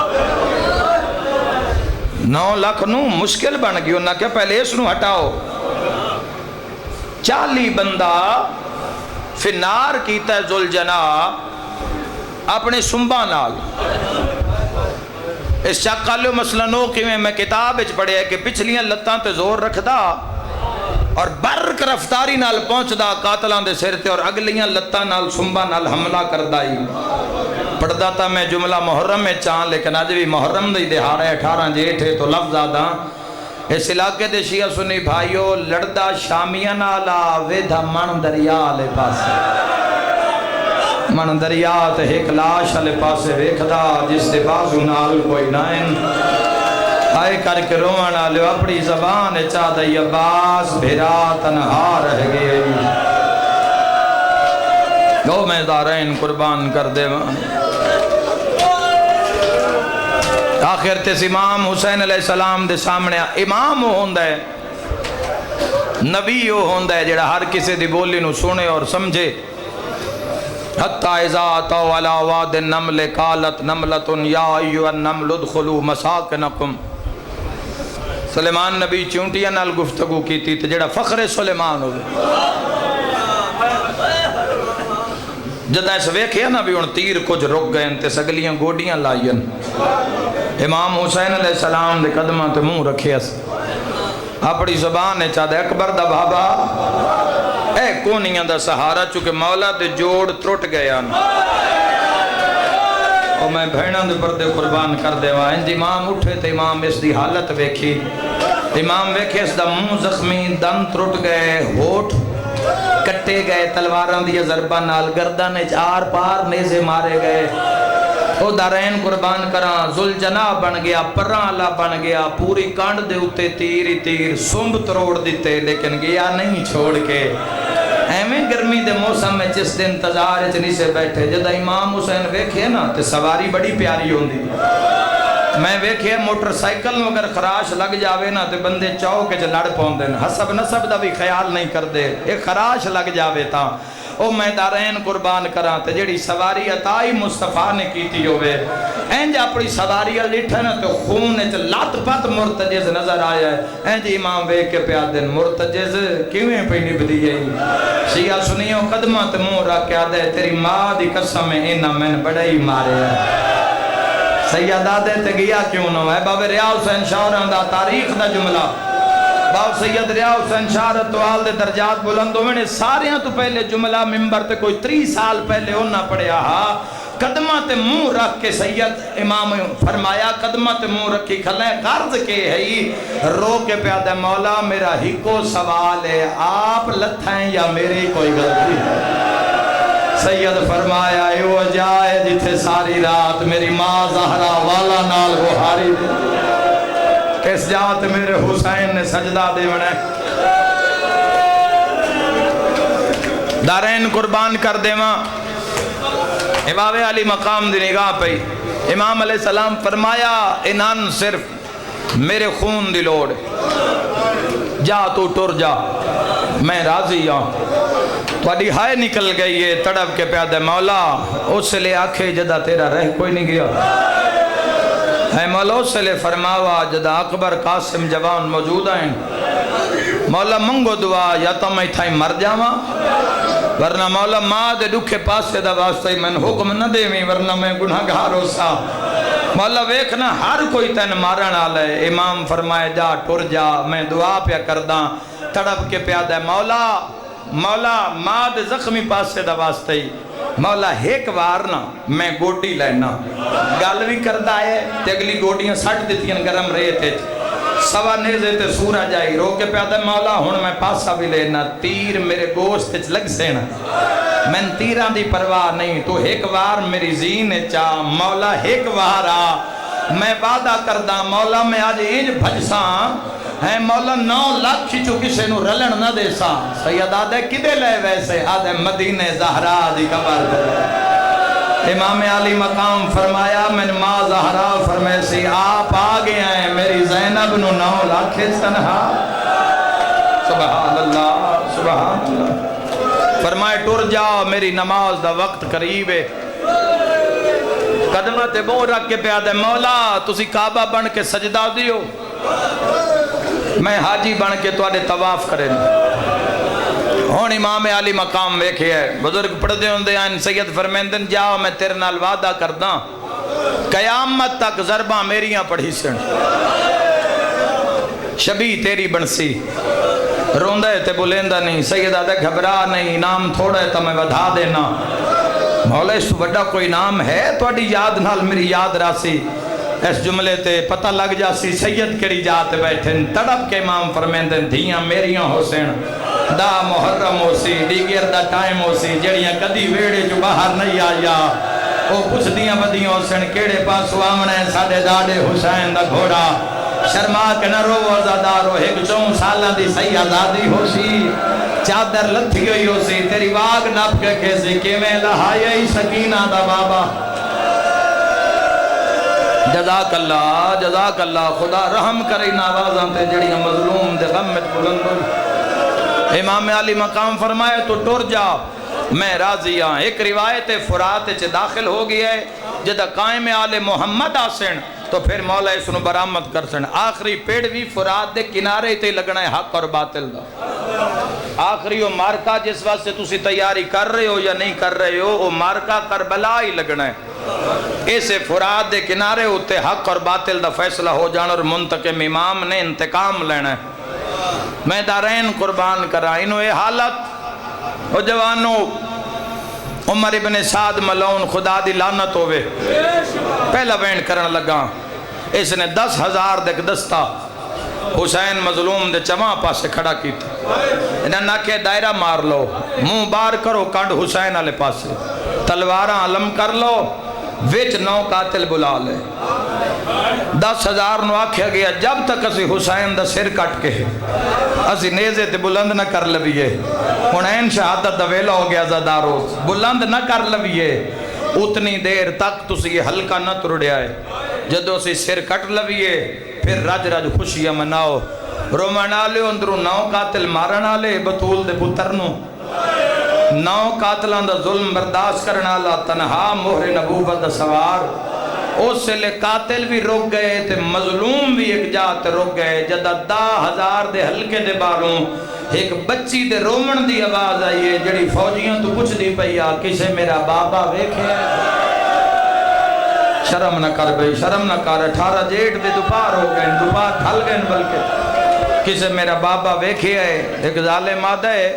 9 لاکھ نو مشکل بن گئی، انہاں کیا پہلے اس نو ہٹاؤ۔ 40 بندہ فنار کیتا ہے ذوالجناح اپنے سنبا نال۔ اس چاکالیو مسئلہ نو کی میں کتاب اچ پڑھے ہے کہ پچھلیاں لتاں تے زور رکھدا اور برک رفتاری نال پہنچ دا قاتلان دے سر تے، اور اگلیاں لتاں نال سنبا نال حملہ کر دائی۔ پڑھدا تا میں جملہ محرم میں چاہاں، لیکن آج بھی محرم دی دہاڑے 18 جیٹھ ہے تو لفظ آدھا اس علاقے دے شیعہ سنی بھائیو لڑدا شامیاں نالا ویدھا من دریا لے پاسے، من دریا تے ایک لاش لے پاسے ویکھدا جس دے بازو نال کوئی نائن، آئے کر کے رومن آلے اپنی زبان چاہدہ عباس بھیرا تنہا رہ گئے، گو میں دارین قربان کر دے مان۔ آخر تیس امام حسین علیہ السلام دے سامنے امام ہو ہوندہ ہے، نبی ہو ہوندہ ہے جڑا ہر کسی دی بولی نو سنے اور سمجھے۔ حتی اذا اتوا علی واد النمل قالت نملۃ یا ایھا النمل ادخلوا مساکنکم۔ سلیمان نبی چونٹیاں نال گفتگو کی تھی، جڑا فخر سلیمان ہو جدہ اس ویکھیا نا بھی ان تیر کچھ رک گئے تے سگلیاں گوڑیاں لائیں۔ امام حسین علیہ السلام دے قدمہ تے منہ رکھے اس اپنی زبان چاہدہ اکبر دا بابا اے کونیاں دا سہارا، چونکہ مولا دے جوڑ ترٹ گیا نا، اور میں بھیناں دے پردے قربان کر دے وہاں۔ انج امام اٹھے تے امام اس دی حالت ویکھی، امام ویکھے اس دا منہ زخمی، دن ترٹ گئے، ہوٹ کٹے گئے، تلواراں دی ضربہ نال گردن آر پار نیزے مارے گئے۔ او دارین قربان کراں، ذوالجناح بن گیا، پرالا بن گیا، پوری کانڈ دے اتے تیر ہی تیر سنب تروڑ دیتے، لیکن گیا نہیں چھوڑ کے۔ ایمیں گرمی دے موسم میں جس دن انتظار اچنی سے بیٹھے، جدہ امام حسین ویکھے نا تے سواری بڑی پیاری ہوندی۔ میں ویکھے موٹر سائیکل اگر خراش لگ جاوے نا تے بندے چوک چ لڑ پاؤندے، حسب نسب دا بھی خیال نہیں کر دے، ایک خراش لگ جاوے تا او میں دارین قربان کراں تے جڑی سواری عطائی مصطفیٰ نے کیتی ہوئے، اینج اپنی سواری لٹھن تے خون چ لات پت مرتجز نظر آیا ہے۔ اینج امام ویکھ کے پیا دن مرتجز کیویں پئی نبھدی ہے؟ شیعہ سنیو قدمہ تے منہ رکھ کے آدھے تیری ماں دی قسم انہاں میں بڑا ہی مارے ہے۔ سیدہ دے تے گیا کیوں نہ ہے؟ باب ریاض حسین شاہ دا تاریخ دا جملہ، باب سید ریاض حسین شاہ رتوال دے درجات بلندوں میں نے ساریاں تو پہلے جملہ ممبر تے کوئی 30 سال پہلے ہونا پڑیا ہا۔ قدمہ تے منہ رکھ کے سید امام فرمایا قدمہ تے منہ رکھی کھلیں غرض کے ہے رو کے پیادہ مولا میرا ہی کو سوال ہے، آپ لتھائیں یا میری کوئی غلطی ہے؟ سید فرمایا وہ جائے جتھے ساری رات میری ماں زہرا والا نال بہاری دے کس جات میرے حسین نے سجدہ دے بنے دارین قربان کر دے ماں امام علی مقام دی نگاہ پہ امام علیہ السلام فرمایا انان صرف میرے خون دی لوڑ جا تو ٹر جا میں راضی ہوں تھوڑی ہائے نکل گئی ہے تڑپ کے پیادے مولا اس لئے آکھے جدہ تیرا رہ کوئی نہیں گیا اے مولا اس لئے فرماوا جدہ اکبر قاسم جوان موجود ہیں مولا منگو دعا یا تو میں تھائی مر جاواں ورنہ مولا ماں دے دکھے پاسے دا واسطہ ہی میں حکم نہ دے میں ورنہ میں گناہ گار ہو سا مولا ویکھنا ہر کوئی تین مارن آلے امام فرمائے جا ٹر جا میں دعا پیا کرداں تڑپ کے پیادہ مولا مولا ماں دے زخمی پاسے دا واسطہ ہی مولا ایک وارنا میں گوڑی لینا گل بھی کردہ ہے تے اگلی گوڑیاں سٹ دیتی ہیں گرم رہے تھے سوا نیزے تے سورا جائی رو کے پیادہ مولا ہون میں پاسا بھی لینا تیر میرے گوشت لگ سینا میں تیران دی پرواہ نہیں تو ایک وار میری زین چاہ مولا ایک وار آ میں وعدہ کردہ مولا میں آج انج بھجساں ہے مولا 9 لاکھ چو کسے نو رلن نہ دے سا سید آدھے کدے لے ویسے آدھے مدینہ زہرا دی قبر دے امام علی مقام فرمایا میں ماں زہرا فرمائے سی آپ آگے آئے میری زینب نو 9 لاکھ تنہا سبحان اللہ سبحان اللہ فرمائے ٹر جاؤ میری نماز دا وقت قریب ہے قدمہ تے بو رکھ کے پیادے مولا تسی کعبہ بن کے سجدہ دیو میں حاجی بن کے تو آدھے طواف کریں ہون امام علی مقام ویکھے ہے بزرگ پڑھ دے ہوں دے آئین سید فرمیندن جاؤ میں تیرے نال وعدہ کرداں قیامت تک ضرباں میریاں پڑھی سن شبی تیری بنسی روندے تے بلیندہ نہیں سید آدھے گھبرا نہیں نام تھوڑے تا میں ودھا دینا مولا اس وڈا کوئی نام ہے تو آدھی یاد نال میری یاد راسی اس جملے تے پتہ لگ جاسی سید کری جاتے بیٹھیں تڑپ کے امام فرمیندن دھیاں میریاں حسین دا محرم ہو سی دیگر دا ٹائم ہو سی جڑیاں کدی ویڑے جو باہر نہیں آیا وہ پوچھ دیاں بدیاں حسین کیڑے پاس وامنے ساڑے داڑے حسین دا گھوڑا شرما کے نہ رو وزادارو ایک 4 سالہ دی صحیح آزادی ہو سی چادر لتھی ہوئی ہو سی تیری واگ نپ کے کیسی کہ میں لہائی سکینہ دا بابا جزاک اللہ خدا رحم کرے نوازاں تے جڑیاں مظلوم دے غم میں بلند ہوئی امام علی مقام فرمائے تو ٹر جا میں راضی ہاں ایک روایت فرات چ داخل ہو گئی ہے جدہ قائم آل محمد آسن تو پھر مولا اس نو برآمد کر سن آخری پیڑ بھی فرات دے کنارے تے لگنا ہے حق اور باطل دا آخری وہ مارکہ جس وقت سے تسی تیاری کر رہے ہو یا نہیں کر رہے ہو وہ مارکہ کربلا ہی لگنا ہے اسے فرات دے کنارے ہوتے حق اور باطل دا فیصلہ ہو جانا اور منتقم امام نے انتقام لینا ہے میں دارین قربان کرا انہوں یہ حالت وہ جوانوں عمر ابن سعد ملون خدا دی لعنت ہوئے پہلا وین کرن لگا اس نے 10,000 دے دستہ حسین مظلوم دے چواں پاسے کھڑا کی تھی انہاں نہ کہ دائرہ مار لو منہ بار کرو کانڈ حسین آلے پاسے تلواراں علم کر لو وچ 9 قاتل بلا لے 10,000 نو آکھیا گیا جب تک اسی حسین دا سر کٹ کے اسی نیزے تے بلند نہ کر لبیے ہنین شہادت دا ویلا ہو گیا زدارو بلند نہ کر لبیے اتنی دیر تک تسی یہ ہلکا نہ ترڑیا ہے جدو اسی سر کٹ لبیے پھر رج رج خوشیاں مناؤ رومن آلے اندروں 9 قاتل مارن آلے بطول دے پترنو 9 قاتلان دا ظلم برداشت کرنا اللہ تنہا مہر نبوت دا سوار اس سے لے قاتل بھی رک گئے تے مظلوم بھی ایک جات رک گئے جدہ 10,000 دے ہلکے دے باروں ایک بچی دے رومن دی آواز آئیے جڑی فوجیاں تو کچھ دی پہیا کسے میرا بابا ویکھے شرم نہ کر بھئی شرم نہ کر 18 جیٹ دے دوپار ہو گئے دوپار ٹھل گئے بلکہ کسے میرا بابا ویکھے ہے ایک ظالم آدھا ہے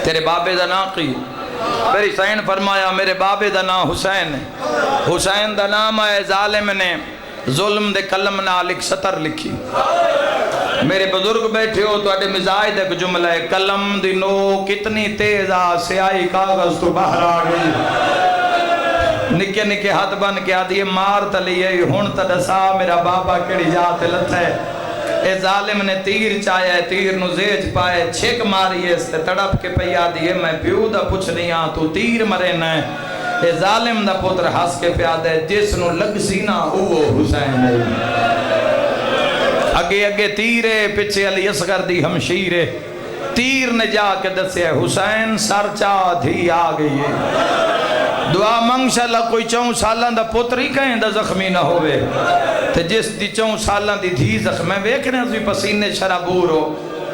تیرے بابے دا نام کی میری سین فرمایا میرے بابے دا نام حسین ہے حسین دا نام ہے ظالم نے ظلم دے کلم نال ایک سطر لکھی میرے بزرگ بیٹھے ہو تو اڈے مزاج ایک جملہ ہے قلم دی نو کتنی تیز آ سیاہی کاغذ تو باہر آ گئی نکے نکے ہاتھ بن کے آدھی مار تلیے ہون تا دسا میرا بابا کیڑی جات لت ہے اے ظالم نے تیر چایا ہے تیر نو زیج پائے چھک ماری ہے اس تے تڑپ کے پیا دیئے میں پیو دا پوچھ نہیں آن تو تیر مرے نہ اے ظالم دا پتر ہس کے پیاد ہے جس نو لگ سینا اوہ حسین ہے اگے اگے تیرے پچھے علی اصغر دی ہمشیرے تیر نے جا کے دسے حسین سر چاہ دھی آ گئی ہے دعا منگ شاءاللہ کوئی 4 سالان دا پتر ہی کہیں دا زخمی نہ ہوئے تے جس دی 4 سالان دی دھی زخم میں ویکھنے ہیں پسینے شرابور ہو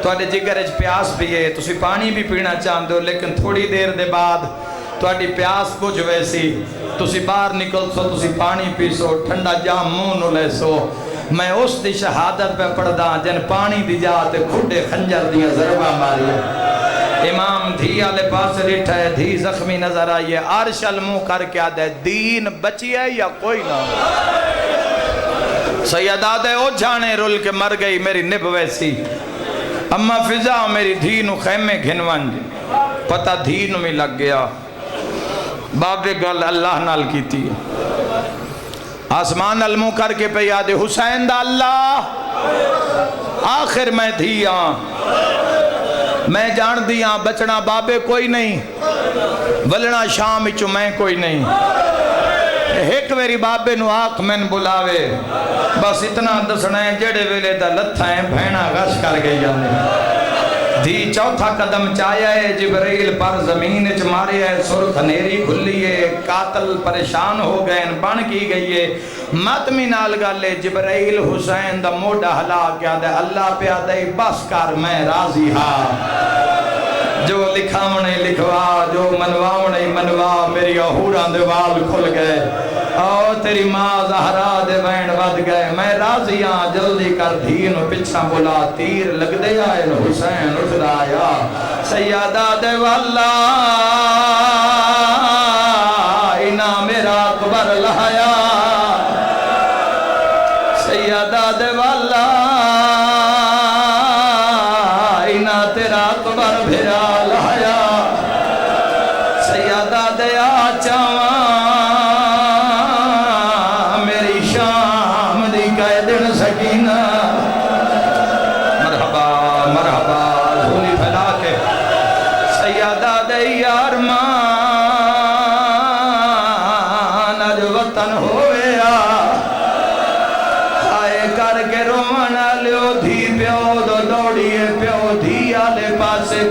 تو اڈے جگرج پیاس بھی ہے تسی پانی بھی پینا چاہتے ہو لیکن تھوڑی دیر دے بعد تو اڈی پیاس کچھ ویسی تسی باہر نکل سو تسی پانی پی سو ٹھنڈا جام منہ نو لے سو میں اس دی شہادت پہ پڑھدا جن پانی دی جاتے کھڑے خنجر دیا ضربہ ماری امام دھی آلے پاس ریٹھا ہے دھی زخمی نظر آئیے عرش المو کر کے آدھے دین بچی ہے یا کوئی نہ سیدہ دے او جانے رول کے مر گئی میری نب ویسی اما فضا میری دھی نو خیمے گھنوان جی پتہ دھی نو میں لگ گیا بابے گل اللہ نال کی تھی آسمان علمو کر کے پہ یاد حسین دا اللہ آخر میں دھیاں میں جان دیاں بچنا بابے کوئی نہیں ولنا شام چو میں کوئی نہیں ایک میری بابے نو آنکھ میں بلاوے بس اتنا دسنا ہے جڑے ویلے دا لتھائیں بھینا غش کر گئی جانے دھی چوتھا قدم چایا ہے جبریل پر زمین اچ مارے ہے سرخ نیری کھلی ہے قاتل پریشان ہو گئے بن کی گئی ہے ماتمی نال گالے جبریل حسین دا موڑا ہلا کیا دے اللہ پہ آدھے بس کر میں راضی ہاں جو لکھاونے لکھوا جو منواونے منوا میری اہوران دے وال کھل گئے او تیری ماں زہرا دے بین ود گئے میں راضی ہاں جلدی کر دھینو پچھا بولا تیر لگ دے آئے حسین اٹھ رایا سیادہ دے والا اینا میرا اکبر لہایا سیادہ دے والا اینا تیرا اکبر بھیرا لہایا سیادہ دے آچاواں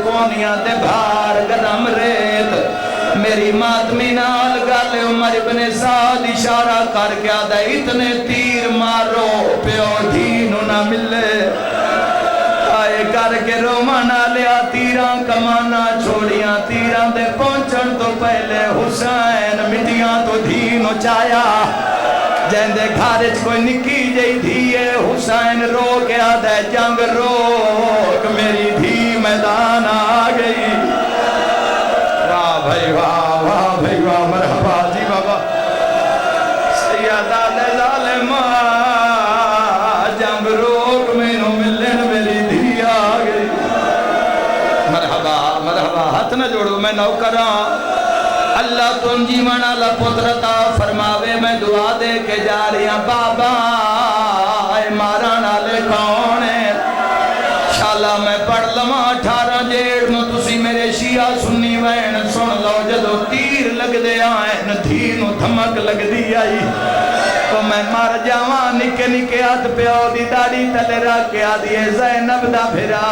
کونیاں دے بھار گدم ریت میری ماتمی نال گل عمر ابن سعد اشارہ کر کے آدھا اتنے تیر مارو پیو دھینو نہ ملے آئے کر کے رومانا لیا تیران کمانا چھوڑیاں تیران دے پہنچن تو پہلے حسین مٹیاں تو دھینو چایا جہن دے گھارج کوئی نکی جئی دھیے حسین رو کے آدھے جنگ روک میری دھی میدان آ گئی واہ بھائی واہ مرحبا جی بابا سیادہ دے ظالم جنگ روک میں نو ملن میری دھی آ گئی مرحبا ہاتھ نہ جوڑو میں نوکران اللہ تم جیوانا لپترتا فرماوے میں دعا دے کے جا رہی ہوں بابا اے مارانا لے کھونے شالا میں پڑھ لما 18 جیڑ نو تسی میرے شیعہ سنی وین سن لو جدو تیر لگ دے آئین دھینو دھمک لگ دی آئی تو میں مر جاواں نکے نکے ہاتھ پیو دی داڑی تلے رکھ کے آدھیے زینب دا پھرا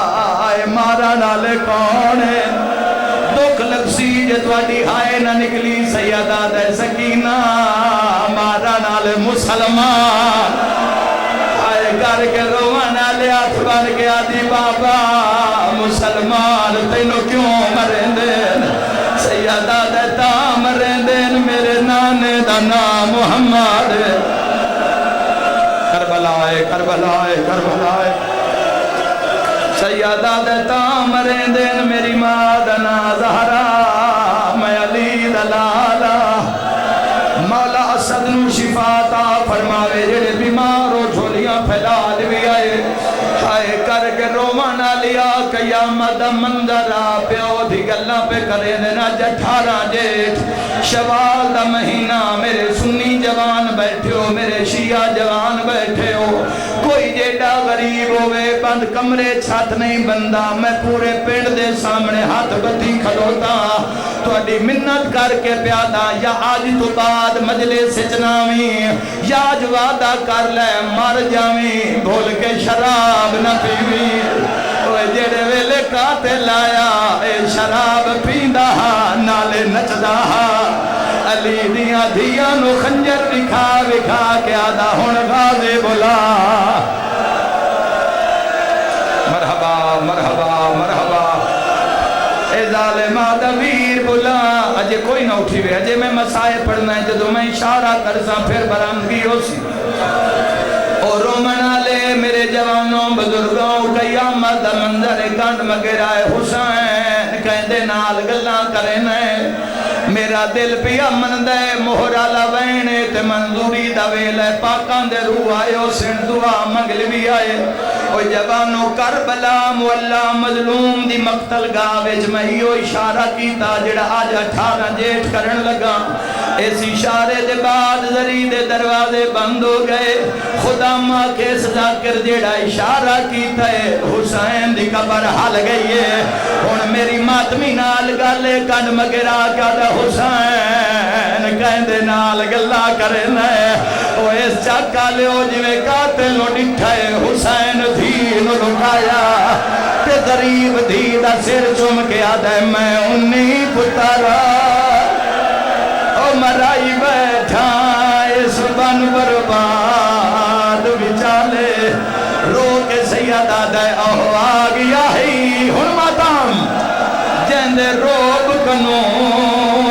اے مارانا لے کھونے دکھ لگ سی جتواڈی ہائے نہ نکلی سیدہ دے سکینہ مارا نال مسلمان آئے کر کے روانا لے ہاتھ بن گیا دی بابا مسلمان تینوں کیوں مریں دین سیدہ دے تا مریں دین میرے نانے دا نام محمد کربلائے سیادہ دیتا مریں دین میری مادنا زہرا میں علی دلالا مولا اسد نو شفاتا فرماوے جڑے بیمارو جھولیاں پھیلا بھی آئے ہائے کر رومانا لیا قیامت منظر آ پیو دی گلاں پہ کرے دینا جٹھارا جیٹھ شوال دا مہینہ میرے سنی جوان بیٹھے ہو میرے شیعہ جوان بیٹھے ہو کوئی جیڑا غریب ہوئے بند کمرے چھت نہیں بندہ میں پورے پنڈ دے سامنے ہاتھ بتی کھلوتا تو اڈی منت کر کے پیادا یا آج تو بعد مجلس چناویں یا آج وعدہ کر لے مر جاویں بھول کے شراب نہ پیویں جڑے ویلے قاتل آیا اے شراب پیندا نالے نچدا علی دیاں دھیاں نو خنجر دکھا وکھا کے آدھا ہن غازی بلا مرحبا مرحبا مرحبا اے ظالمہ دا ویر بلا اجے کوئی نہ اٹھی وے اجے میں مسائے پڑھنا ہے جدو میں اشارہ کرساں پھر برامگی ہو سی اور رومنا لے میرے جوانوں بزرگوں قیامت دا منظر کانڈ مگرائے حسین کہندے نال گلاں کرنے میرا دل پیا من دے مہرہ لوینے تے منظوری دا ویلے پاکان دے روح آئے ہو سن دعا مگل بھی آئے او جوانوں کربلا مولا مظلوم دی مقتل گاویج میں ہیو اشارہ کیتا جڑا آج 18 جیٹھ کرن لگا اس اشارے دے بعد ذری دے دروازے بند ہو گئے خدا ماں کے ذاکر جڑا اشارہ کیتا ہے حسین دی قبر حل گئی ہے ہن میری ماتمی نال گالے کن مگرا کیا دا حسین کہندے نال گلا کرنا ہے او اس چاکا لے ہو جوے قاتل ڈٹھائے حسین دھی نو لکایا تے غریب دھی دا سر چم کے آدھے میں انہی پتارا او مرائی بیٹھا اس بن برباد بچالے رو کے سیدہ دے اوہ آگیا ہی ہن ماتم جہندے روب کنو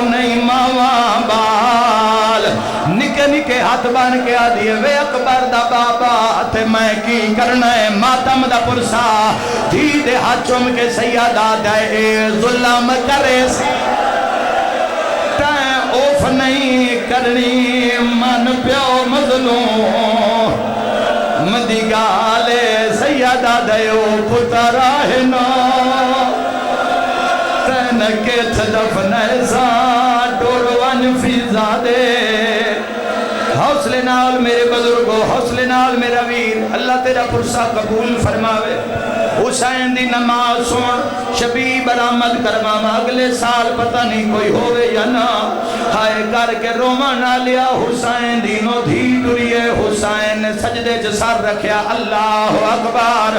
نہیں ماما بال نکے نکے ہاتھ بان کے آدھئے وے اکبر دا بابا تے میں کی کرنا ہے ماتم دا پرسا دھی دے ہاتھ چم کے سیدہ دے ظلم کرے سی اوف نہیں کرنی من پیو مظلوم مدی گالے سیدہ دیو پترا ہے نا تین کے تدف نیسا ڈوروان فیضا دے حوصلے نال میرے بزرگو حوصلے نال میرا ویر اللہ تیرا پرسا قبول فرماوے حسین دی نماز سن شبی برآمد کرواما اگلے سال پتہ نہیں کوئی ہوئے یا نہ ہائے کر کے رومانا لیا حسین دینو دھی ڈریے حسین نے سجدے جسار رکھیا اللہ اکبر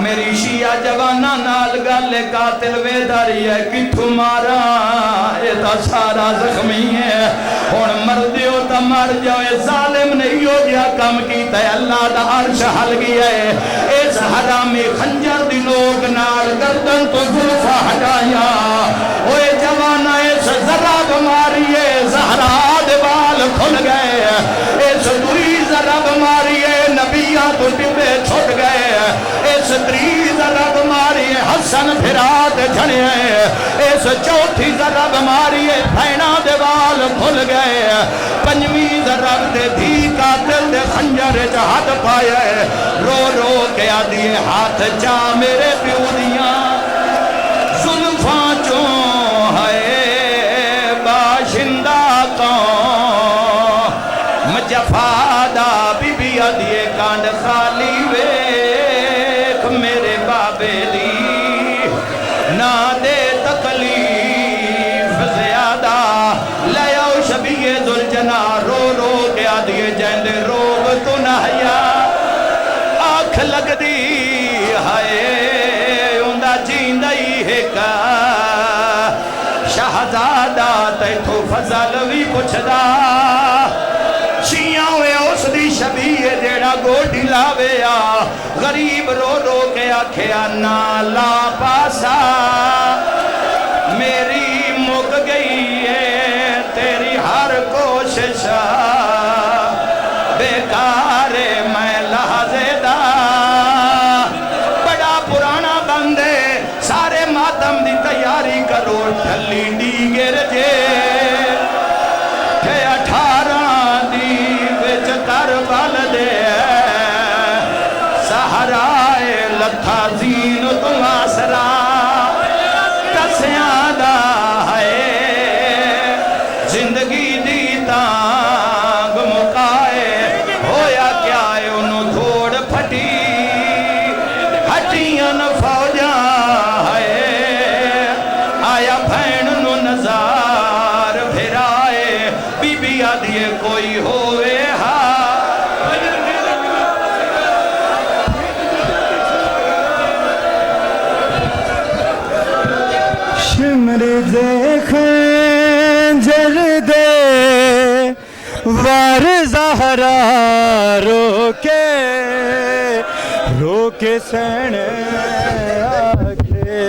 میری شیعہ جوانا نال گالے قاتل ویداری ہے کتھو مارا ایتا سارا زخمی ہے ہون مردیو تا مر جاؤے ظالم نہیں ہو گیا کم کیتا ہے اللہ دا عرش حل گیا ہے اس حرامی خنجر دی لوگ نال گردن تو ظلفہ ہٹایا اوے جوانا اس ذرا بماری ہے زہرا دیوال کھل گئے اس دوری ذرا بماری ہے نبیہ تو ٹپے چھوٹ گئے اس دری ذرا بماری ہے حسن پھرات جھنے اس چوتھی ذرا بماری ہے پھینا دیوال کھل گئے پنجمی ذرا دے دھی قاتل دے خنجر جہاد پائے رو رو کے آدھیے ہاتھ چا میرے پیو دیاں ظلفاں چوں ہے باشندہ کون مجفادہ بی بی آدھیے کانڈ خالی ویک میرے بابے دی نہ دے تکلیف زیادہ لیاؤ شبیہ ذوالجنا رو رو کے آدھیے جیندے روب تو نہیا آنکھ لگ دی ہائے اندہ جیندائی ہے کا شہزادہ تیتھو فضل بھی کچھ دا شیعہ ہوئے اس دی شبیہ جیڑا گوڑی لاویا غریب رو رو کے آکھیا نالا پاسا میری مک گئی ہے تیری ہر کوشش بیکار میں لحظے دا بڑا پرانا بندے سارے ماتم دی تیاری کرو ٹھلی ڈیگر جے کہ 18 دی وچ کربل دے سہرائے لتھا زین
بار زہرا رو کے سہنے آکھے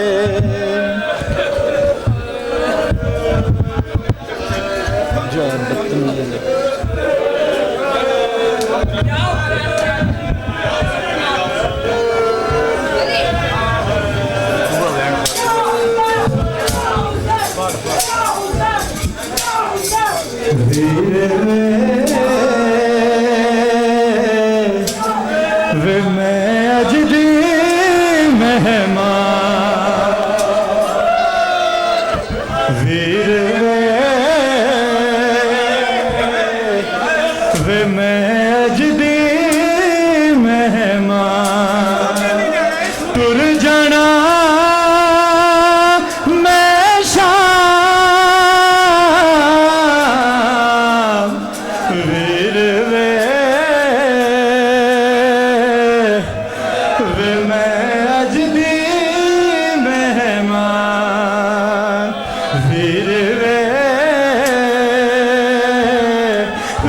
میں اجدی مہمان ویر وے میں